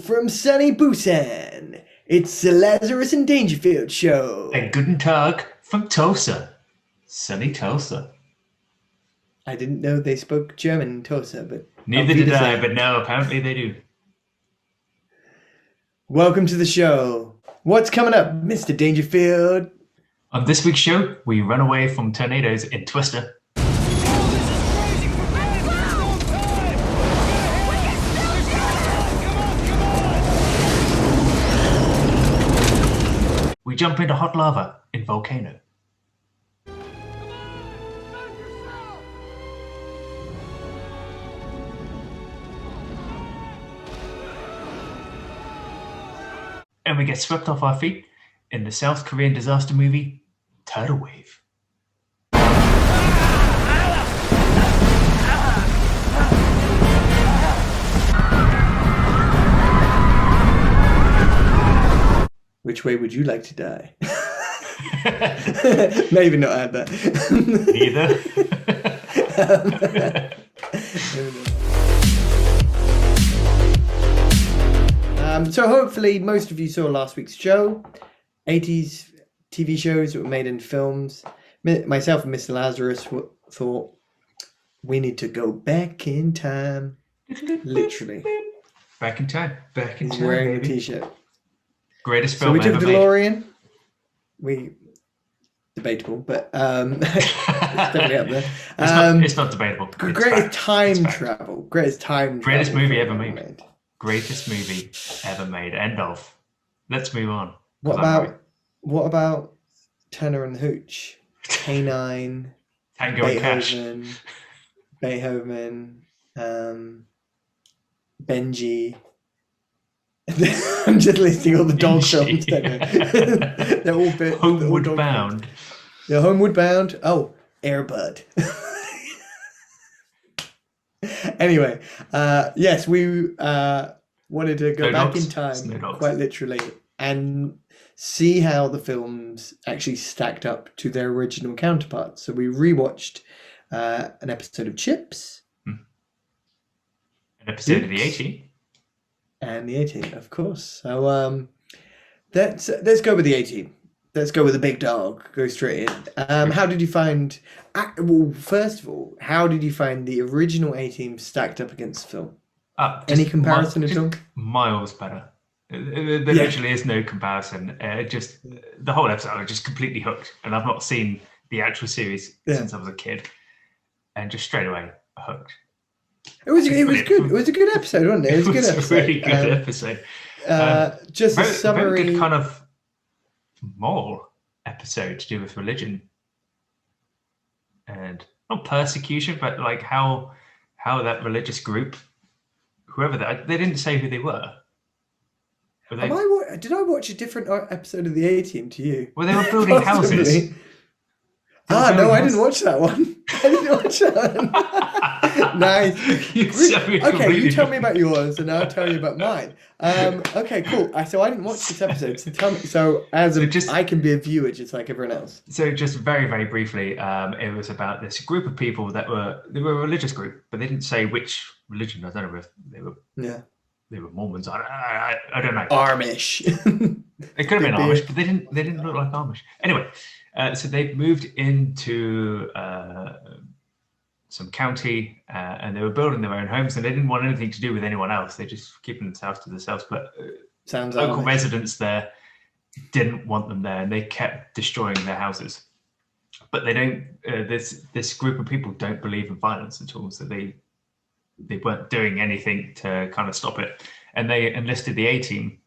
from sunny Busan. It's the Lazarus and Dangerfield show. And Guten Tag from Tulsa. Sunny Tulsa. I didn't know they spoke German in Tulsa, but neither did I, but now apparently they do. Welcome to the show. What's coming up, Mr. Dangerfield? On this week's show, we run away from tornadoes in Twister. We jump into hot lava in Volcano. And we get swept off our feet in the South Korean disaster movie, Tidal Wave. Which way would you like to die? Maybe not add that. Neither. So hopefully most of you saw last week's show. 80s TV shows that were made into films. Myself and Mr. Lazarus thought we need to go back in time. Literally. Back in time. Back in time. He's wearing baby. a t-shirt. Greatest film so we took ever a DeLorean. Debatable, but it's definitely up there. It's not debatable. Greatest time travel. Greatest time travel. Greatest movie ever made. Greatest movie ever made. End of. Let's move on. What about Turner and the Hooch? K9, Tango and Cash. Beethoven, Benji. I'm just listing all the dog films. They're all bit. Homeward Bound. Yeah, Homeward Bound. Oh, Air Bud. Anyway, yes, we wanted to go back in time, quite literally, and see how the films actually stacked up to their original counterparts. So we rewatched an episode of Chips. An episode of the 80. And the 18, of course. So let's go with the 18. Let's go with the big dog. Go straight in. How did you find? Well, first of all, how did you find the original 18 stacked up against the film? Any comparison at all? Miles better. There literally is no comparison. Just the whole episode, I was just completely hooked, and I've not seen the actual series since I was a kid, and just straight away hooked. It was good. It was a good episode, wasn't it? It was a good episode. Really good episode. Just very, a summary. Very good kind of moral episode to do with religion and not persecution, but like how that religious group, whoever they didn't say who they were. Did I watch a different episode of the A-Team to you? Well, they were building houses. No, I didn't watch that one. I didn't watch that one. Nice. Okay, you tell me about yours, and I'll tell you about mine. Okay, cool. So I didn't watch this episode. So tell me. I can be a viewer just like everyone else. So just very, very briefly, it was about this group of people they were a religious group, but they didn't say which religion. I don't know if they were. Yeah. They were Mormons. I don't know. Amish. It could have been Amish, but they didn't look like Amish. Anyway. So they've moved into some county, and they were building their own homes, and they didn't want anything to do with anyone else. They just keeping themselves to themselves. But local residents there didn't want them there, and they kept destroying their houses. But they don't. This group of people don't believe in violence at all, so they weren't doing anything to kind of stop it, and they enlisted the A-Team.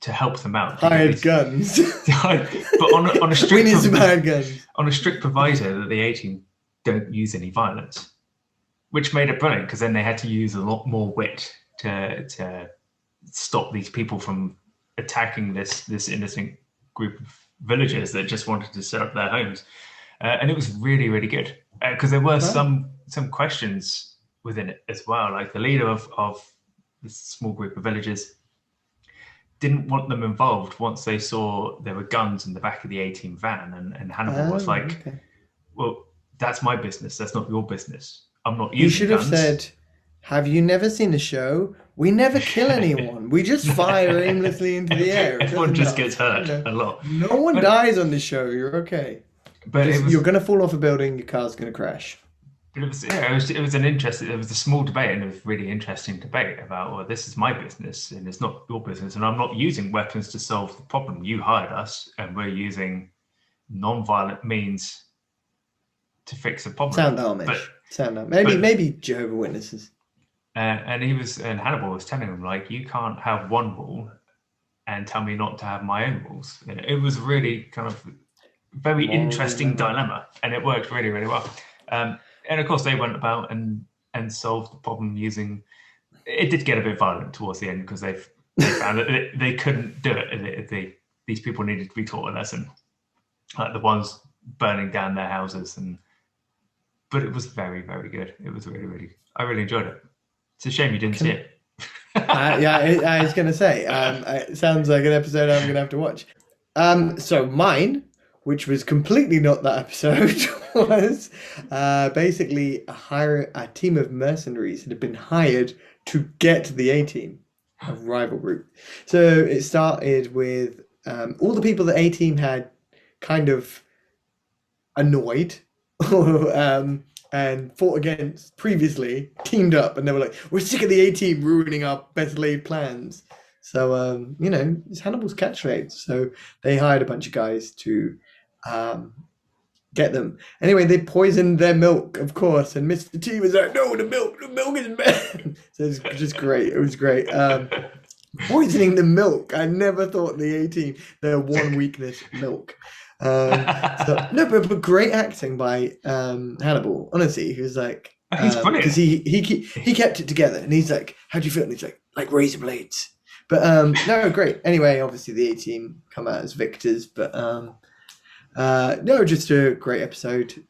To help them out, hired guns. But on a strict, we need some hired guns. On a strict proviso that the A-Team don't use any violence, which made it brilliant because then they had to use a lot more wit to stop these people from attacking this innocent group of villagers that just wanted to set up their homes, and it was really, really good because there were some questions within it as well. Like the leader of this small group of villagers didn't want them involved once they saw there were guns in the back of the A-Team van, and Hannibal was like, well, that's my business, that's not your business. I'm not using guns. You should have said, have you never seen a show? We never kill anyone. We just fire aimlessly into the air. Everyone just gets hurt a lot. No one dies on this show. You're okay. But you're going to fall off a building. Your car's going to crash. But it was an interesting. It was a small debate, and it was really interesting debate about, well, this is my business and it's not your business, and I'm not using weapons to solve the problem. You hired us, and we're using non-violent means to fix the problem. Sound Amish. Maybe Jehovah's Witnesses. And Hannibal was telling him, like, you can't have one rule and tell me not to have my own rules. And it was really kind of very interesting dilemma, and it worked really, really well. And of course, they went about and solved the problem using. It did get a bit violent towards the end because they found that they couldn't do it. These people needed to be taught a lesson, like the ones burning down their houses. But it was very, very good. It was really, really. I really enjoyed it. It's a shame you didn't see it. I was going to say, it sounds like an episode I'm going to have to watch. So mine, which was completely not that episode, was basically a team of mercenaries that had been hired to get to the A-Team, a rival group. So it started with all the people that A-Team had kind of annoyed and fought against previously, teamed up, and they were like, we're sick of the A-Team ruining our best laid plans. So, it's Hannibal's catchphrase. So they hired a bunch of guys to get them. Anyway, they poisoned their milk, of course, and Mr. T was like, no, the milk is bad. So it was just great. It was great. Poisoning the milk. I never thought the A-Team, their one weakness, milk. But great acting by Hannibal. Honestly, he was like, he's brilliant because he kept it together, and he's like, "How do you feel?" And he's like razor blades. But no, great. Anyway, obviously the A-Team come out as victors, but no, just a great episode.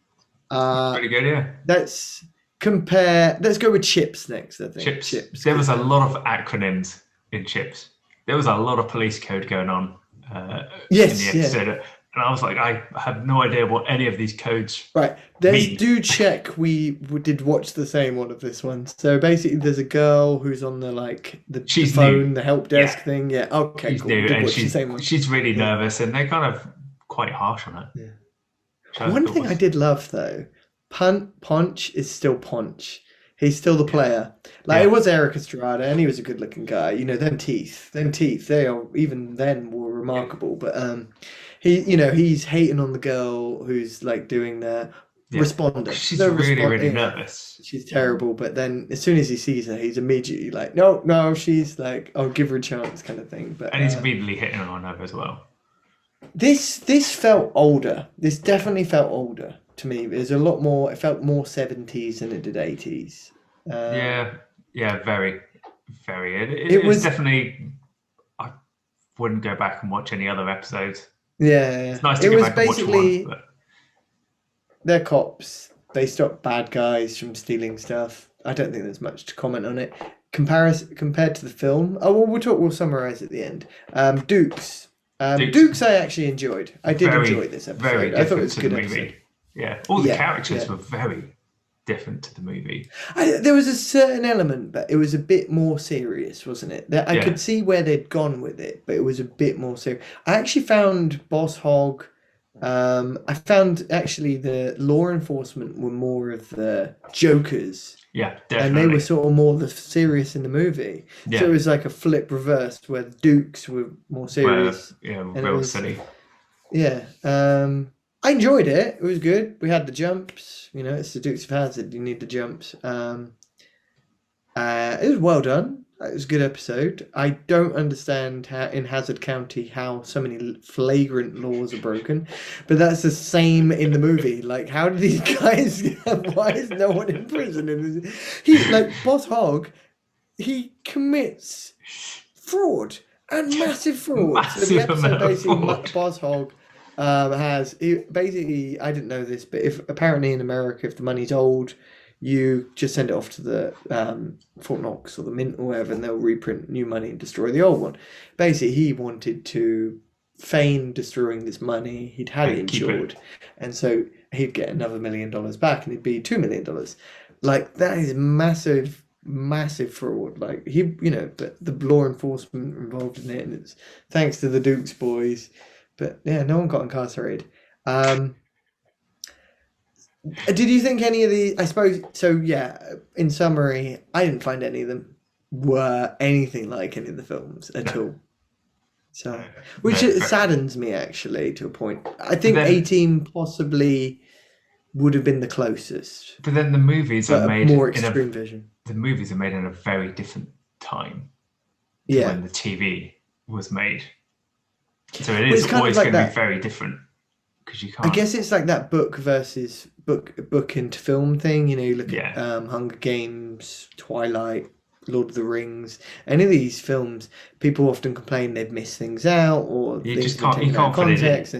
Pretty good, yeah. Let's go with Chips next. I think Chips. There was a lot of acronyms in Chips. There was a lot of police code going on in the episode. Yeah. And I was like, I have no idea what any of these codes mean. Do check we did watch the same one of this one. So basically there's a girl who's on the phone, the help desk thing. Yeah, okay, she's cool. New, and she's really nervous, and they're kind of quite harsh on it. Yeah. One thing I did love though, Ponch is still Ponch. He's still the player. It was Eric Estrada, and he was a good-looking guy. them teeth, they are even then were remarkable. But he's hating on the girl who's doing the responder. She's really nervous. She's terrible. But then as soon as he sees her, he's immediately like, no, she's like, I'll give her a chance, kind of thing. But and he's immediately hitting on her as well. This felt older. This definitely felt older. To me, there's a lot more. It felt more 70s than it did 80s. Very, very. It was definitely. I wouldn't go back and watch any other episodes. Yeah, it's nice to go back and watch one. But... They're cops. They stop bad guys from stealing stuff. I don't think there's much to comment on it. Compared to the film. Oh, well, we'll summarize at the end. Dukes. Dukes, I actually enjoyed. I did enjoy this episode. I thought it was a good episode. Yeah, all the characters were very different to the movie. There was a certain element, but it was a bit more serious, wasn't it? I could see where they'd gone with it, but it was a bit more serious. I actually found Boss Hogg. I found actually the law enforcement were more of the jokers. Yeah, definitely. And they were sort of more the serious in the movie. Yeah. So it was like a flip reversed where the Dukes were more serious. Real silly. Yeah. I enjoyed it. It was good. We had the jumps. It's the Dukes of Hazzard. You need the jumps. It was well done. It was a good episode. I don't understand how in Hazard County how so many flagrant laws are broken, but that's the same in the movie. How do these guys? Why is no one in prison? Boss Hogg, he commits fraud and massive fraud. So the episode basically, Boss Hogg basically, I didn't know this, but apparently in America, if the money's old, you just send it off to the Fort Knox or the Mint or whatever, and they'll reprint new money and destroy the old one. Basically, he wanted to feign destroying this money. He'd had it insured, and so he'd get another $1 million back, and it'd be $2 million. That is massive massive fraud. Like but the law enforcement involved in it, and it's thanks to the Dukes boys. But yeah, no one got incarcerated. Did you think any of the? I suppose so. Yeah. In summary, I didn't find any of them were anything like any of the films at all. So, which saddens me actually to a point. I think 18 possibly would have been the closest. But then the movies are made more extreme vision. The movies are made in a very different time to when the TV was made. So it is always going to be very different because you can't. I guess it's like that book versus book into film thing. You look at Hunger Games, Twilight, Lord of the Rings. Any of these films, people often complain they've missed things out or you just can't context.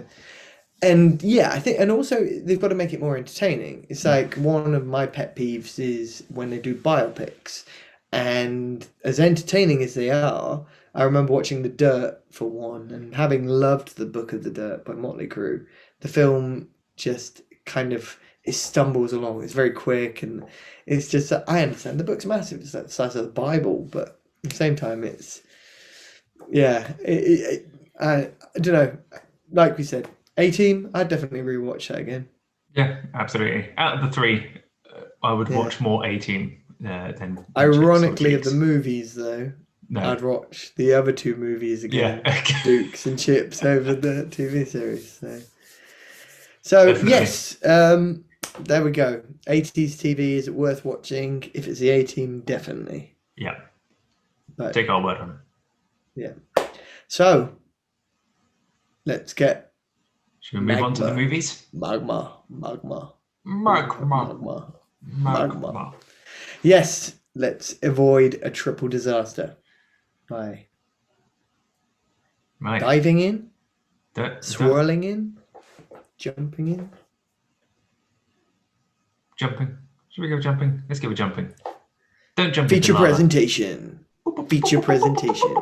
And yeah, I think, and also they've got to make it more entertaining. It's like one of my pet peeves is when they do biopics, and as entertaining as they are, I remember watching The Dirt for one, and having loved The Book of the Dirt by Motley Crue, the film just kind of it stumbles along. It's very quick, and it's just I understand the book's massive. It's like the size of the Bible, but at the same time, it's I don't know. Like we said. 18, I'd definitely rewatch that again. Yeah, absolutely. Out of the three, I would watch more 18 than. Ironically, of the movies, though, I'd watch the other two movies again, Dukes and Chips, over the TV series. So yes, there we go. 80s TV, is it worth watching? If it's the 18, definitely. Yeah. But, take our word on it. Yeah. So, let's get. Should we move on to the movies? Magma. Yes, let's avoid a triple disaster by diving in, swirling in, jumping in. Jumping. Should we go jumping? Let's go jumping. Don't jump. Feature presentation. Feature presentation.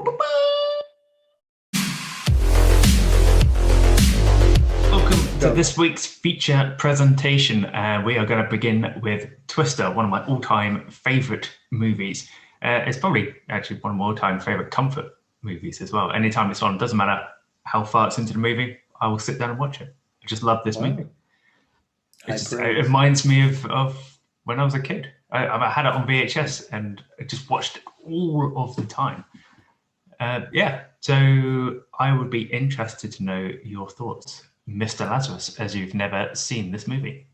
To this week's feature presentation, we are going to begin with Twister, one of my all-time favourite movies. It's probably actually one of my all-time favourite comfort movies as well. Anytime it's on, doesn't matter how far it's into the movie, I will sit down and watch it. I just love this movie. It reminds me of when I was a kid. I had it on VHS and I just watched it all of the time. So I would be interested to know your thoughts, Mr. Lazarus, as you've never seen this movie.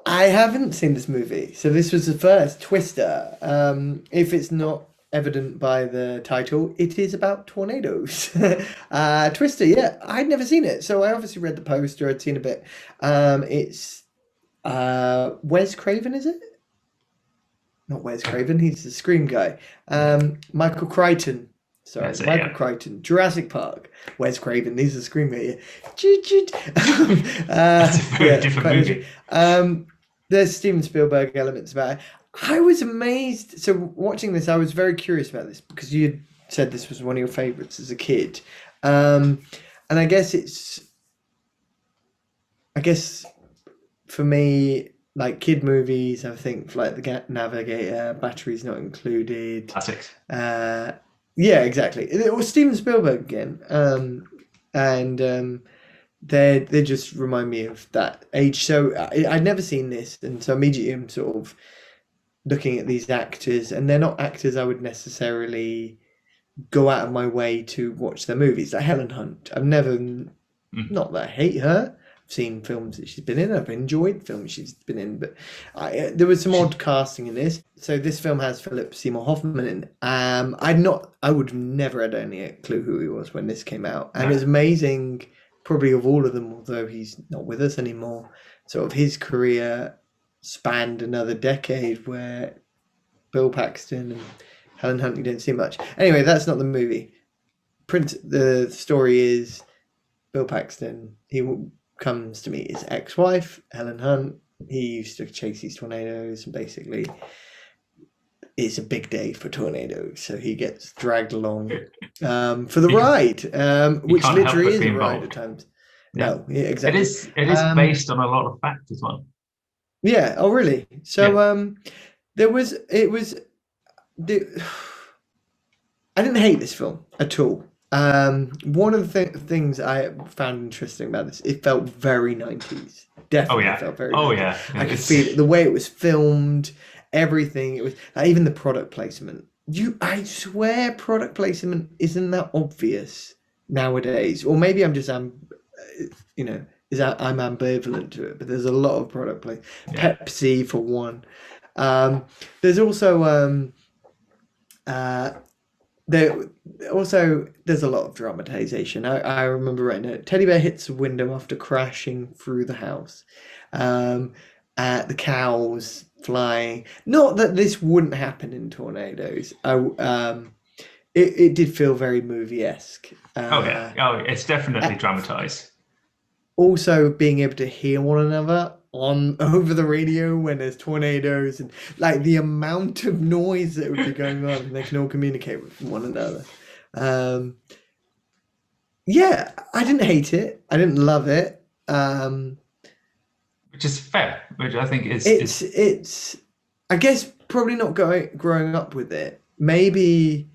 I haven't seen this movie, so this was the first Twister. If it's not evident by the title, it is about tornadoes. Twister, yeah, I'd never seen it, so I obviously read the poster. I'd seen a bit. It's Wes Craven, is it? Not Wes Craven. He's the Scream guy. Michael Crichton. Sorry, Michael Crichton, Jurassic Park, Wes Craven. These are Scream guys. That's a very different movie. There's Steven Spielberg elements about it. I was amazed. So watching this, I was very curious about this because you said this was one of your favorites as a kid, and I guess for me, like kid movies, I think Flight the Navigator, Batteries Not Included, classics. Yeah, exactly. It was Steven Spielberg again, and they just remind me of that age. So I'd never seen this, and so immediately I'm sort of looking at these actors, and they're not actors I would necessarily go out of my way to watch their movies. Like Helen Hunt, I've never, not that I hate her. I've seen films that she's been in. I've enjoyed films she's been in, but there was some odd casting in this. So this film has Philip Seymour Hoffman in. I would have never had any clue who he was when this came out, and it's amazing. Probably of all of them, although he's not with us anymore, sort of his career spanned another decade where Bill Paxton and Helen Hunt you don't see much. Anyway, that's not the movie. The story is Bill Paxton. He comes to meet his ex-wife, Helen Hunt. He used to chase these tornadoes, and basically it's a big day for tornadoes, so he gets dragged along for the ride, which literally is a ride at times. Yeah. No, yeah, exactly. It is based on a lot of facts as well. Yeah. Oh, really? So it was I didn't hate this film at all. One of the things I found interesting about this, it felt very 90s. Definitely felt very 90s. Yeah. I could feel it, the way it was filmed, everything. It was like, even the product placement. I swear product placement isn't that obvious nowadays. Or maybe I'm just you know, I'm ambivalent to it, but there's a lot of product placement. Pepsi for one. There's also there's a lot of dramatization. I remember right now, teddy bear hits a window after crashing through the house. The cows flying. Not that this wouldn't happen in tornadoes. It did feel very movie-esque. It's definitely dramatized. Also, being able to hear one another over the radio when there's tornadoes, and like the amount of noise that would be going on, and they can all communicate with one another. Yeah, I didn't hate it. I didn't love it. Which is fair. Which I think is it's. I guess probably not growing up with it. Maybe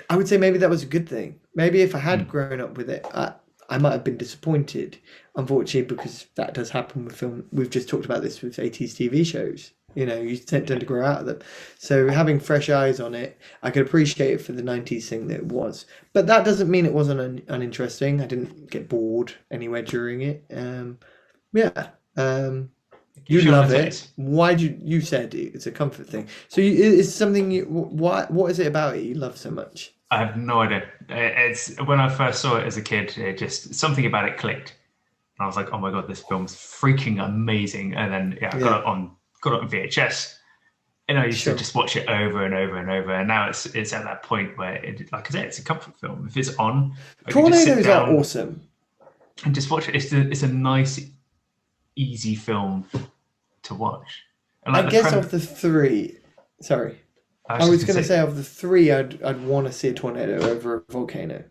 I would say maybe that was a good thing. Maybe if I had grown up with it, I might have been disappointed, unfortunately, because that does happen with film. We've just talked about this with 80s TV shows. You know, you tend to grow out of them. So having fresh eyes on it, I could appreciate it for the 90s thing that it was. But that doesn't mean it wasn't uninteresting. I didn't get bored anywhere during it. You love it. Why you said you said it's a comfort thing. So it's something what is it about it you love so much? I have no idea. It's when I first saw it as a kid, it just something about it clicked. And I was like, oh my God, this film's freaking amazing. And then I got it on VHS. And I used to just watch it over and over and over. And now it's at that point where like I said, it's a comfort film. If it's on, tornadoes are awesome. And just watch it. It's a nice, easy film to watch. And like I guess of the three, sorry. I was going to say of the three, I'd want to see a tornado over a volcano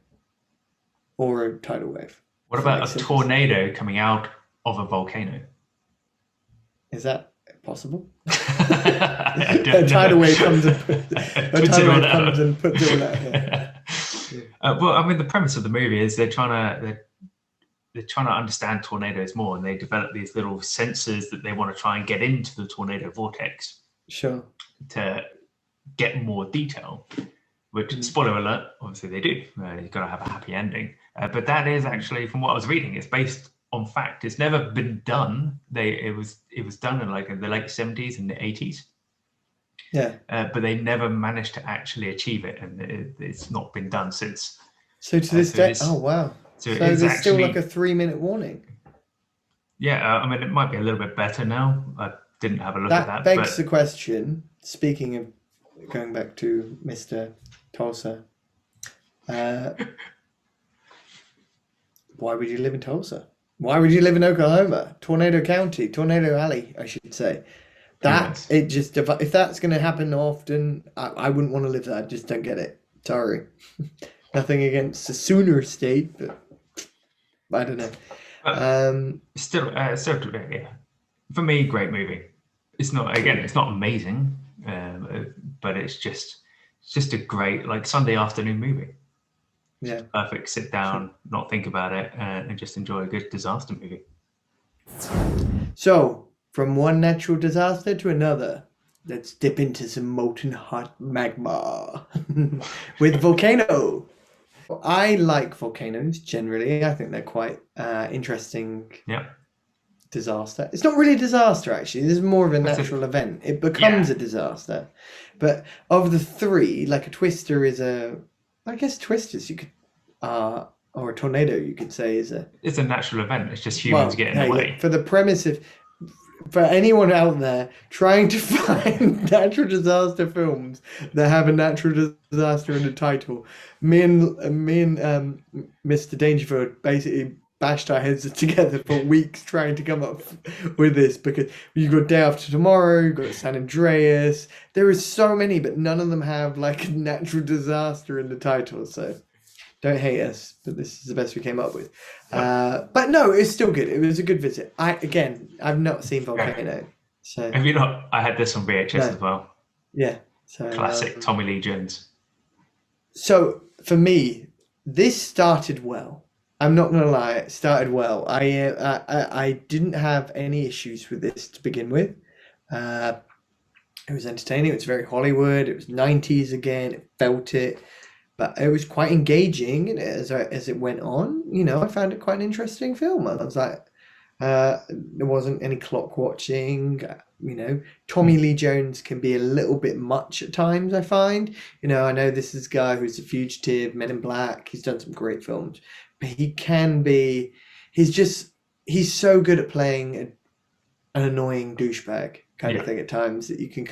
or a tidal wave. What about a tornado coming out of a volcano? Is that possible? A tidal wave comes and puts it out. Well, I mean, the premise of the movie is they're trying to understand tornadoes more, and they develop these little sensors that they want to try and get into the tornado vortex. Sure. To get more detail, which spoiler alert, obviously they do. You've got to have a happy ending, but that is actually, from what I was reading, it's based on fact. It's never been done. It was done in like in the late 70s and the 80s. Yeah. But they never managed to actually achieve it, and it's not been done since. So to this day, oh wow. So there's actually still like a 3-minute warning. Yeah, I mean, it might be a little bit better now. I didn't have a look at that. That begs the question. Speaking of going back to Mr. Tulsa, why would you live in Tulsa? Why would you live in Oklahoma? Tornado County, Tornado Alley, I should say. If that's going to happen often, I wouldn't want to live there. I just don't get it. Sorry. Nothing against the Sooner State, but I don't know. Still, for me, great movie. It's not amazing, but it's just a great like Sunday afternoon movie. Yeah, perfect. Sit down, not think about it, and just enjoy a good disaster movie. So, from one natural disaster to another, let's dip into some molten hot magma with Volcano. I like volcanoes generally. I think they're quite interesting. Yeah. Disaster. It's not really a disaster actually. This is more of a natural event. It becomes a disaster. But of the three, like a twister is I guess twisters you could or a tornado you could say it's a natural event. It's just humans getting in the way. For the premise of for anyone out there trying to find natural disaster films that have a natural disaster in the title, me and Mr. Dangerfield basically bashed our heads together for weeks trying to come up with this, because you've got Day After Tomorrow, you've got San Andreas. There is so many, but none of them have like a natural disaster in the title. So don't hate us, but this is the best we came up with. But no, it's still good. It was a good visit. I've not seen Volcano. So have you not? I had this on VHS as well. Yeah. So Classic Tommy Lee Jones. So for me, this started well. I'm not gonna lie, it started well. I didn't have any issues with this to begin with. Uh, it was entertaining. It was very Hollywood. It was 90s again. It felt it, but it was quite engaging. And as it went on, I found it quite an interesting film. I was like, there wasn't any clock watching. Tommy Lee Jones can be a little bit much at times, I find. I know this is a guy who's a fugitive, Men in Black. He's done some great films, but he can be. He's so good at playing an annoying douchebag kind of thing at times that it can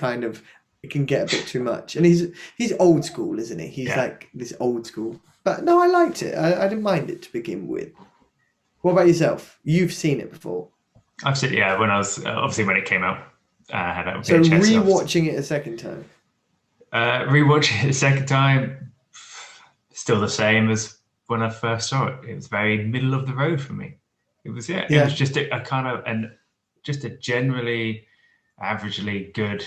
get a bit too much. And he's old school, isn't he? He's like this old school. But no, I liked it. I didn't mind it to begin with. What about yourself? You've seen it before. I've seen it, when I was obviously when it came out. I had it on So VHS. rewatching it a second time. Rewatching it a second time, still the same as when I first saw it. It was very middle of the road for me. It was It was just a kind of just a generally averagely good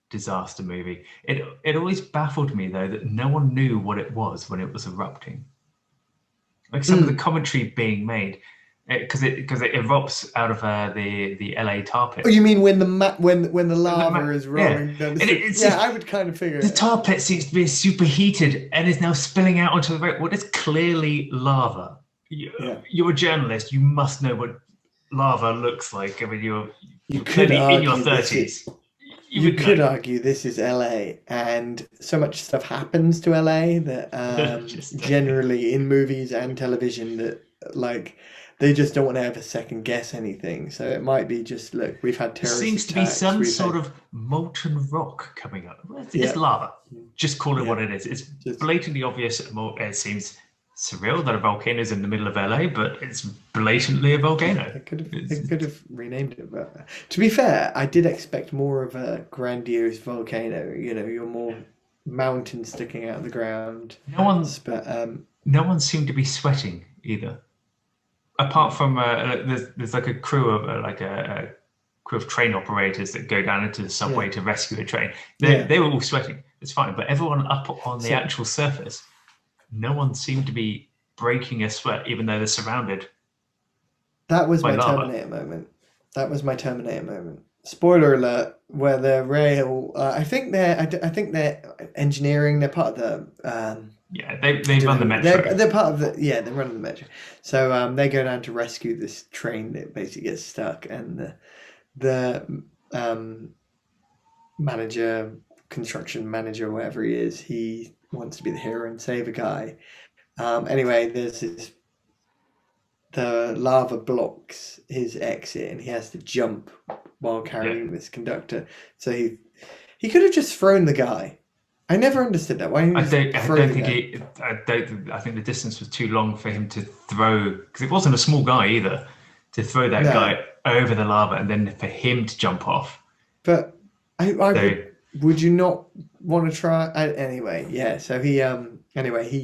disaster movie. It always baffled me though that no one knew what it was when it was erupting. Like some of the commentary being made, because it erupts out of the LA tar pit. Oh, you mean when the lava is rolling down the street? I would kind of figure the tar pit seems to be superheated and is now spilling out onto the road. Well, it's clearly lava. You're a journalist. You must know what lava looks like. I mean, you're clearly in your 30s. You could argue this is LA, and so much stuff happens to LA that generally in movies and television that they just don't want to ever second guess anything. So it might be just, look, we've had terrorist There seems to be some sort of molten rock coming up. It's lava. Just call it what it is. It's blatantly obvious. It seems surreal that a volcano is in the middle of LA, but it's blatantly a volcano. They could have renamed it, but to be fair, I did expect more of a grandiose volcano. You're more mountains sticking out of the ground. No one seemed to be sweating either, apart from there's like a crew of a crew of train operators that go down into the subway to rescue a train. They were all sweating. It's fine, but everyone up on the actual surface. No one seemed to be breaking a sweat, even though they're surrounded. That was my lava. Terminator moment. Spoiler alert: where the rail, I think they're engineering. They're part of the. They run the metro. They're part of the. Yeah, they run the metro. So they go down to rescue this train that basically gets stuck, and the manager, construction manager, whatever he is, he wants to be the hero and save a guy. Anyway, the lava blocks his exit and he has to jump while carrying this conductor. So he could have just thrown the guy. I never understood that. Why I think the distance was too long for him to throw, because it wasn't a small guy either, to throw that guy over the lava and then for him to jump off. But would you not want to try anyway? Yeah. So he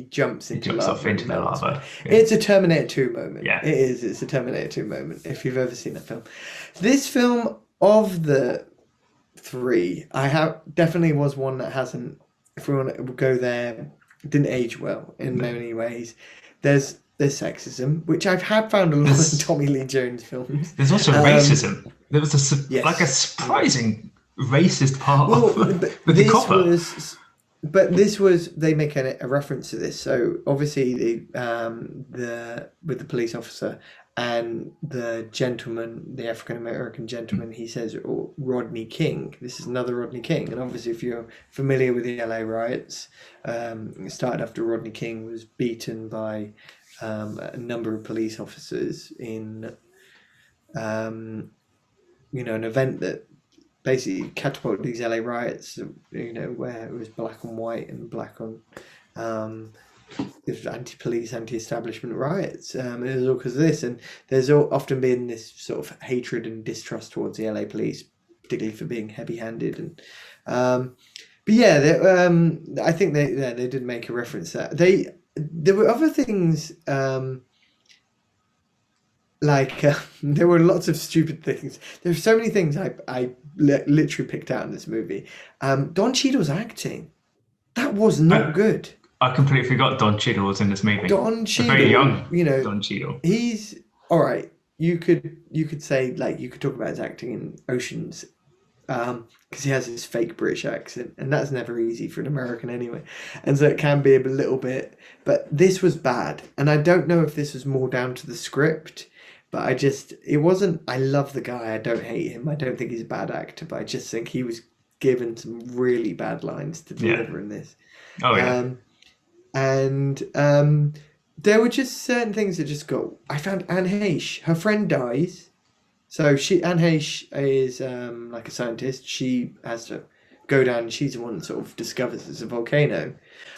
jumps into off into the lava. Yeah. It's a Terminator 2 moment. Yeah, it is. It's a Terminator 2 moment. If you've ever seen that film, this film of the three, definitely was one that hasn't. If we want to go there, didn't age well in many ways. There's sexism, which I've found a lot in Tommy Lee Jones films. There's also racism. There was a surprising racist part with the copper. They make a reference to this. So obviously with the police officer and the gentleman, the African American gentleman, he says, Rodney King. This is another Rodney King. And obviously if you're familiar with the LA riots, it started after Rodney King was beaten by a number of police officers in an event that basically catapulted these LA riots, where it was black on white and black on, it was anti-police, anti-establishment riots. It was all because of this, and there's often been this sort of hatred and distrust towards the LA police, particularly for being heavy-handed. And but yeah, I think they did make a reference that there were other things. like there were lots of stupid things. There's so many things I literally picked out in this movie. Don Cheadle's acting, that was not good. I completely forgot Don Cheadle was in this movie. Don Cheadle, very young, Don Cheadle. He's all right. You could say, like, you could talk about his acting in Oceans, because he has his fake British accent, and that's never easy for an American anyway, and so it can be a little bit. But this was bad, and I don't know if this was more down to the script, but it wasn't. I love the guy. I don't hate him. I don't think he's a bad actor, but I just think he was given some really bad lines to deliver in this. Oh yeah. There were just certain things that just got. I found Anne Heche. Her friend dies, so Anne Heche is like a scientist. She has to go down, and she's the one that sort of discovers there's a volcano.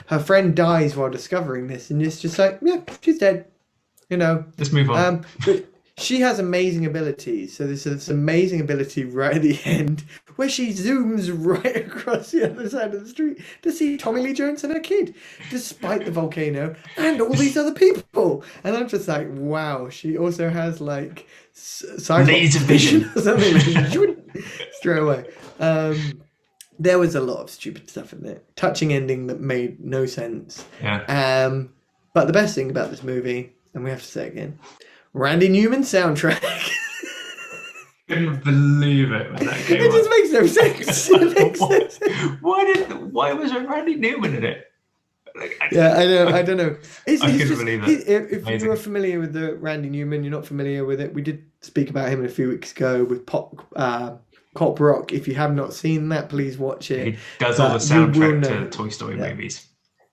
Her friend dies while discovering this, and it's just like, yeah, she's dead. Let's move on. But she has amazing abilities. So there's this amazing ability right at the end where she zooms right across the other side of the street to see Tommy Lee Jones and her kid, despite the volcano and all these other people. And I'm just like, wow. She also has like laser vision or something straight away. There was a lot of stupid stuff in there. Touching ending that made no sense. Yeah. But the best thing about this movie, and we have to say it again, Randy Newman soundtrack. Couldn't believe it when that came It just makes no sense. It makes no sense. Why was there Randy Newman in it? I don't know. I couldn't believe it. If you are familiar with the Randy Newman, you're not familiar with it. We did speak about him a few weeks ago with Cop Rock. If you have not seen that, please watch it. He does all the soundtrack to Toy Story movies.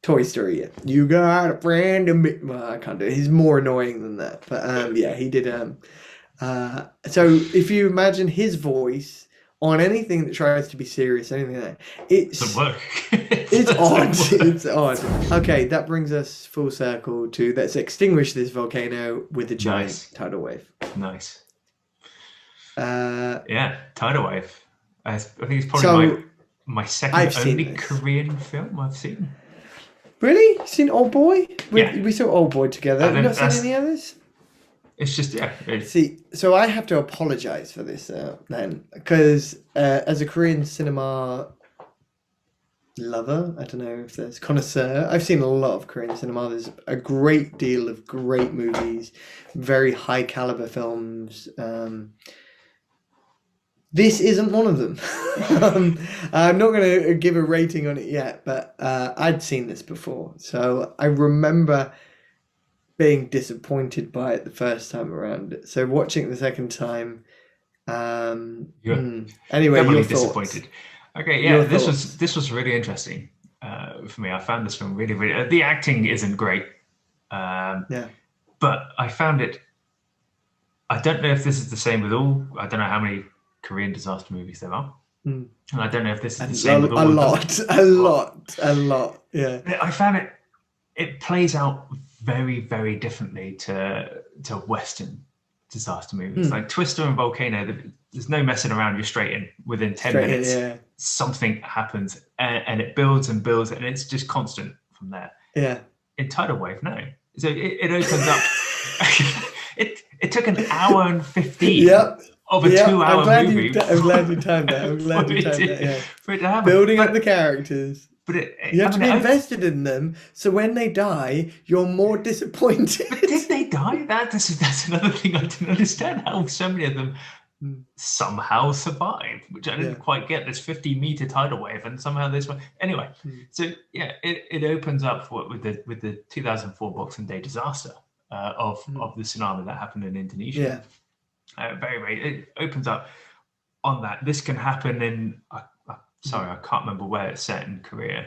Toy Story, yeah. You got a friend of me. Well, I can't do it. He's more annoying than that. But yeah, he did. So if you imagine his voice on anything that tries to be serious, anything like that, it's work. It's odd. It's odd. Okay, that brings us full circle to let's extinguish this volcano with a giant tidal wave. Nice. Yeah, Tidal Wave. I think it's probably my second only Korean film I've seen. Really? You seen Old Boy? Yeah. We saw Old Boy together. Have you not seen any others? It's just, See, so I have to apologise for this then, because as a Korean cinema lover, I don't know if there's connoisseur, I've seen a lot of Korean cinema. There's a great deal of great movies, very high caliber films. This isn't one of them. I'm not going to give a rating on it yet, but I'd seen this before. So I remember being disappointed by it the first time around. So watching it the second time, anyway, definitely your disappointed. thoughts. Okay, yeah, this was really interesting for me. I found this film really, really. The acting isn't great, but I found it. I don't know if this is the same with all. I don't know how many Korean disaster movies there are, and I don't know if this is the same with all. A lot. Yeah, I found it plays out very, very differently to Western disaster movies. Like Twister and Volcano, there's no messing around. You're straight in within 10 minutes. Something happens, and it builds and builds, and it's just constant from there. Yeah. In Tidal Wave, no. So it opens up. It took an hour and 15 of a 2-hour movie. I'm glad you timed that. For it to happen. Building up the characters. But you have to be invested in them, so when they die, you're more disappointed. But did they die? That's another thing I didn't understand. How so many of them somehow survived, which I didn't quite get. This 50-meter tidal wave, and somehow this one. Anyway, so yeah, it opens up with the 2004 Boxing Day disaster of the tsunami that happened in Indonesia. It opens up on that. This can happen in. Sorry, I can't remember where it's set in Korea.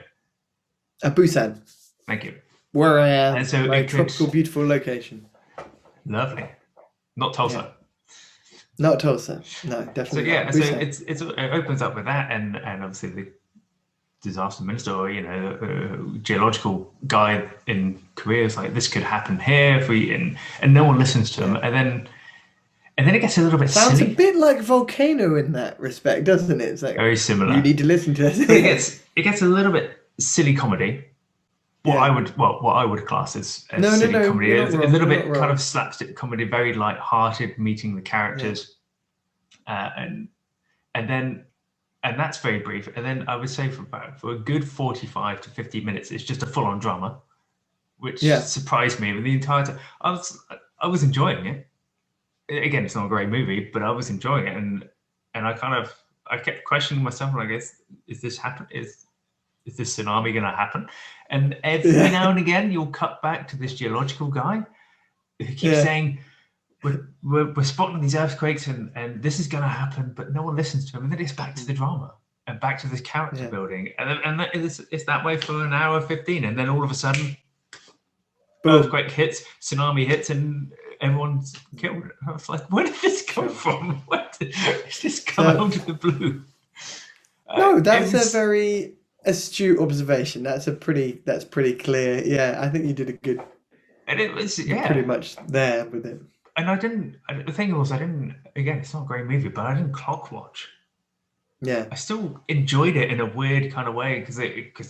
Busan. Thank you. Where I am, and so my tropical, beautiful location. Lovely. Not Tulsa. Not Tulsa. No, definitely. So it opens up with that, and obviously the disaster minister, or the geological guy in Korea is like, this could happen here if we, and no one listens to them, and then it gets a little bit Sounds silly. A bit like Volcano in that respect, doesn't it? It's like very similar. You need to listen to it. It gets a little bit silly comedy, what I would class as silly comedy. It's a little bit kind of slapstick comedy, very light-hearted, meeting the characters, and that's very brief. And then I would say for a good 45 to 50 minutes, it's just a full-on drama, which surprised me. The entire time, I was enjoying it. Again, it's not a great movie, but I was enjoying it, and I kept questioning myself, like, is this happen? Is this tsunami going to happen? And every now and again, you'll cut back to this geological guy who keeps saying, we're spotting these earthquakes and this is going to happen, but no one listens to him. And then it's back to the drama and back to this character building. And it's that way for an hour 15. And then all of a sudden, earthquake hits, tsunami hits, and everyone's killed. I was like, where did this come from? Where did this come out of the blue? No, that's a very astute observation. That's pretty clear. Yeah, I think you did a good. And it was pretty much there with it. And the thing was, again, it's not a great movie, but I didn't clock watch. Yeah. I still enjoyed it in a weird kind of way because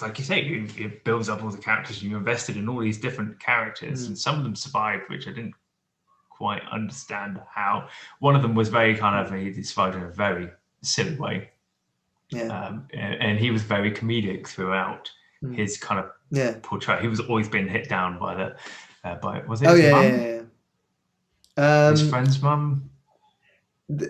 like you say, it builds up all the characters and you're invested in all these different characters, and some of them survived, which I didn't quite understand how. One of them was very kind of, he survived in a very silly way. Yeah. And he was very comedic throughout his kind of portrayal. He was always being hit down by was it his mum? His friend's mum? No.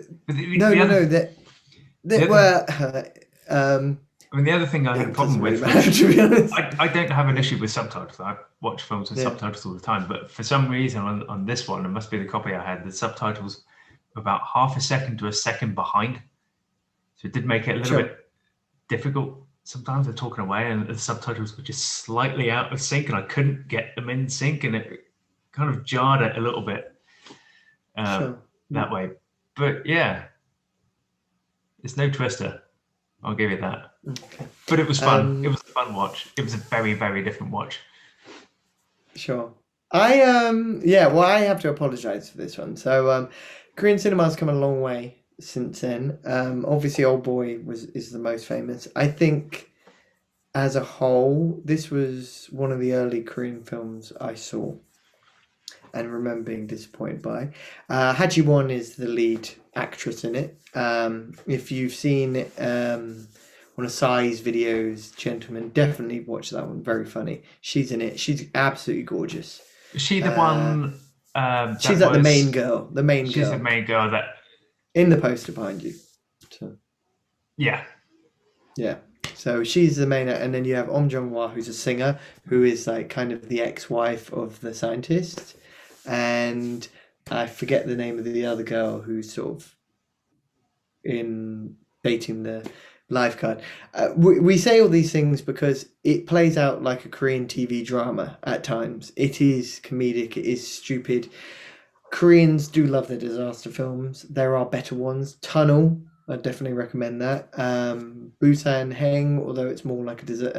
I mean, the other thing I had a problem with, to be honest. I don't have an issue with subtitles. I watch films with subtitles all the time, but for some reason on this one, it must be the copy I had, the subtitles about half a second to a second behind. So it did make it a little bit difficult. Sometimes they're talking away and the subtitles were just slightly out of sync and I couldn't get them in sync, and it kind of jarred it a little bit that way. But yeah, it's no Twister. I'll give you that. Okay. But it was fun. It was a fun watch. It was a very, very different watch. Sure. I have to apologize for this one. So Korean cinema's come a long way since then. Obviously Old Boy is the most famous. I think as a whole, this was one of the early Korean films I saw and remember being disappointed by. Ha Ji-won is the lead actress in it. If you've seen one of Psy's videos, gentlemen, definitely watch that one. Very funny. She's in it. She's absolutely gorgeous. Is she the one? She's like the main girl. She's the main girl that in the poster behind you. So. Yeah. Yeah. So she's the main, and then you have Om Jong-hwa, who's a singer, who is like kind of the ex-wife of the scientist, and I forget the name of the other girl who's sort of in dating the lifeguard. We say all these things because it plays out like a Korean TV drama at times. It is comedic. It is stupid. Koreans do love their disaster films. There are better ones. Tunnel, I definitely recommend that. Busan Heng, although it's more like a desert,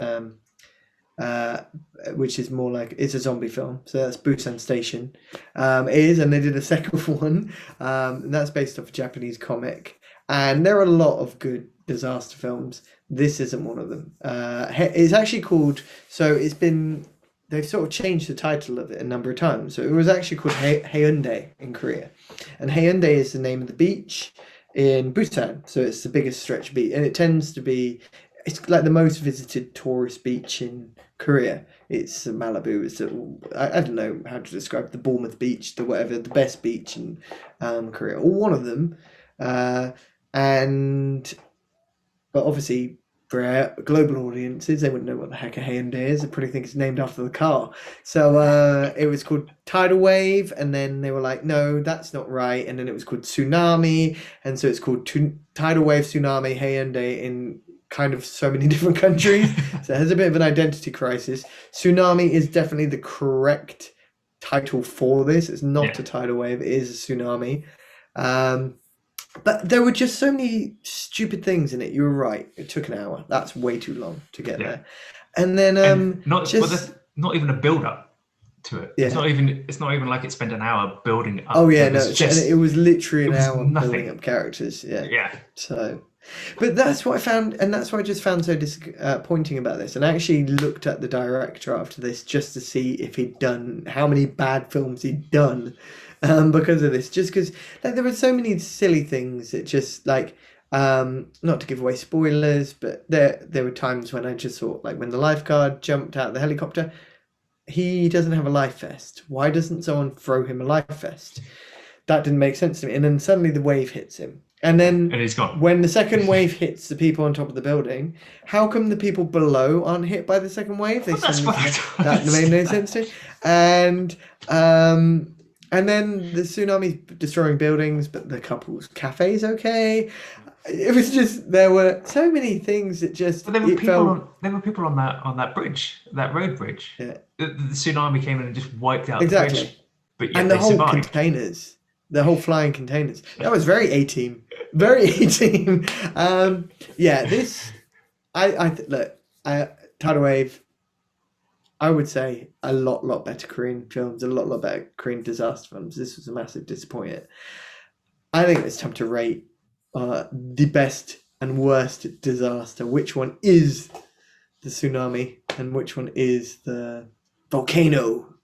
which is more like it's a zombie film. So that's Busan Station. It is, and they did a second one, and that's based off a Japanese comic. And there are a lot of good disaster films. This isn't one of them. It's actually called. So it's been. They've sort of changed the title of it a number of times. So it was actually called Haeundae in Korea, and Haeundae is the name of the beach in Busan. So it's the biggest stretch beach, and it tends to be. It's like the most visited tourist beach in Korea. It's Malibu. It's I don't know how to describe the Bournemouth beach, the best beach in Korea, or one of them. But obviously for global audiences, they wouldn't know what the heck a Haeundae is. I probably think it's named after the car. So it was called Tidal Wave, and then they were like, no, that's not right. And then it was called Tsunami, and so it's called Tidal Wave, Tsunami, Haeundae in kind of so many different countries. So it has a bit of an identity crisis. Tsunami is definitely the correct title for this. It's not a tidal wave. It is a tsunami. But there were just so many stupid things in it. You were right. It took an hour. That's way too long to get there. And then not even a build-up. to it. Yeah. It's not even like it spent an hour building up. Oh yeah, It was and it was literally an hour nothing. building up characters. Yeah. Yeah. So, but that's what I found, and that's what I just found so disappointing about this. And I actually looked at the director after this just to see if he'd done how many bad films he'd done, because of this. Just because like there were so many silly things that just like. Not to give away spoilers, but there were times when I just thought, like when the lifeguard jumped out of the helicopter, he doesn't have a life vest. Why doesn't someone throw him a life vest? That didn't make sense to me. And then suddenly the wave hits him. And then he's gone. When the second wave hits the people on top of the building, how come the people below aren't hit by the second wave? That made no sense to me. And then the tsunami's destroying buildings, but the couple's cafe's okay. It was just there were so many things that just. But there were people on that bridge, that road bridge. Yeah. The tsunami came in and just wiped out exactly. the bridge. But yet and the whole survived. Containers, the whole flying containers. That was very A-team, very A-team. Yeah, this look, Tidal Wave. I would say a lot better Korean films, a lot better Korean disaster films. This was a massive disappointment. I think it's time to rate the best and worst disaster. Which one is the tsunami and which one is the volcano?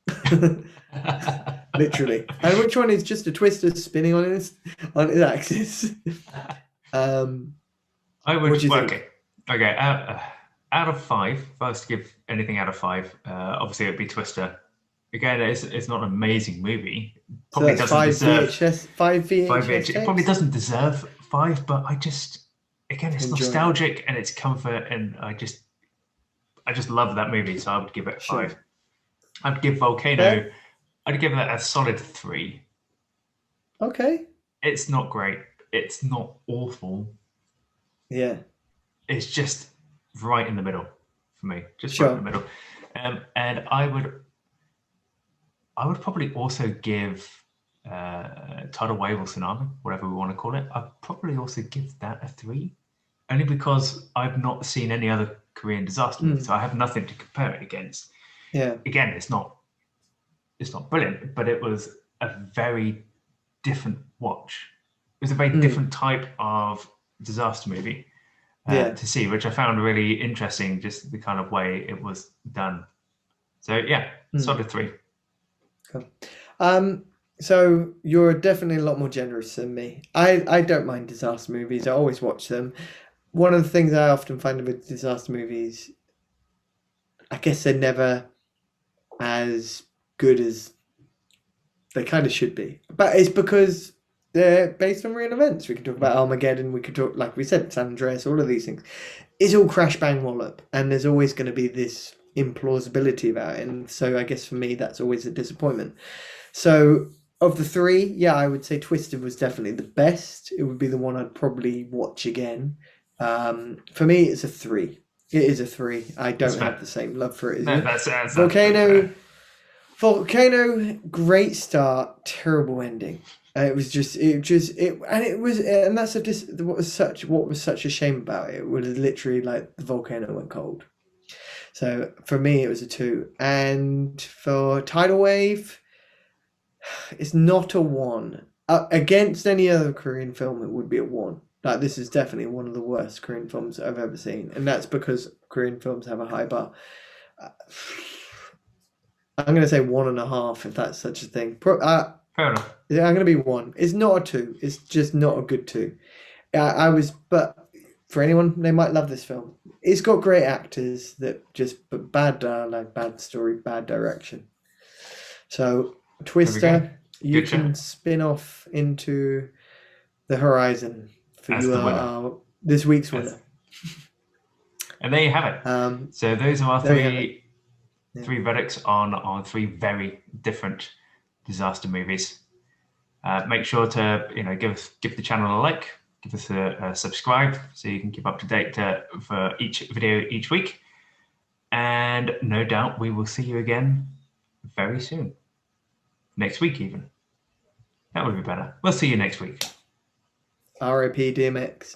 Literally. And which one is just a twister spinning on his axis? I would okay. Out of 5, if I was to give anything out of 5, obviously it would be Twister. Again, it's not an amazing movie. Probably so doesn't deserve 5 VHS. It probably doesn't deserve 5, but it's Enjoy nostalgic and it's comfort, and I just love that movie, so I would give it 5. Sure. I'd give Volcano. I'd give that a solid 3. Okay. It's not great. It's not awful. Yeah. It's just right in the middle for me. Just sure. right in the middle. And I would probably also give Tidal Wave or Tsunami, whatever we want to call it. I'd probably also give that a 3, only because I've not seen any other Korean disaster movie, so I have nothing to compare it against. Yeah. Again, it's not brilliant, but it was a very different watch. It was a very different type of disaster movie to see, which I found really interesting, just the kind of way it was done. So yeah, solid 3. Cool. So you're definitely a lot more generous than me. I don't mind disaster movies. I always watch them. One of the things I often find with disaster movies, I guess they're never as good as they kind of should be. But it's because they're based on real events. We could talk about Armageddon. We could talk, like we said, San Andreas, all of these things. It's all crash, bang, wallop. And there's always going to be this implausibility about it. And so I guess for me, that's always a disappointment. So of the 3, yeah, I would say Twisted was definitely the best. It would be the one I'd probably watch again. For me, it's a 3. It is a 3. I don't have the same love for it as you. That's Volcano, great start, terrible ending. It was what was such a shame about it was literally like the volcano went cold. So for me, it was a 2. And for Tidal Wave, it's not a 1. Against any other Korean film, it would be a 1. Like, this is definitely one of the worst Korean films I've ever seen. And that's because Korean films have a high bar. I'm going to say 1.5, if that's such a thing. Fair enough. Yeah, I'm going to be 1. It's not a 2. It's just not a good 2. But for anyone, they might love this film. It's got great actors but bad dialogue, bad story, bad direction. So Twister, you can spin off into the horizon for this week's winner. And there you have it. So those are our 3 verdicts on 3 very different disaster movies. Make sure to give the channel a like, give us a subscribe, so you can keep up to date for each video each week. And no doubt we will see you again very soon. Next week even. That would be better. We'll see you next week. R.I.P. DMX.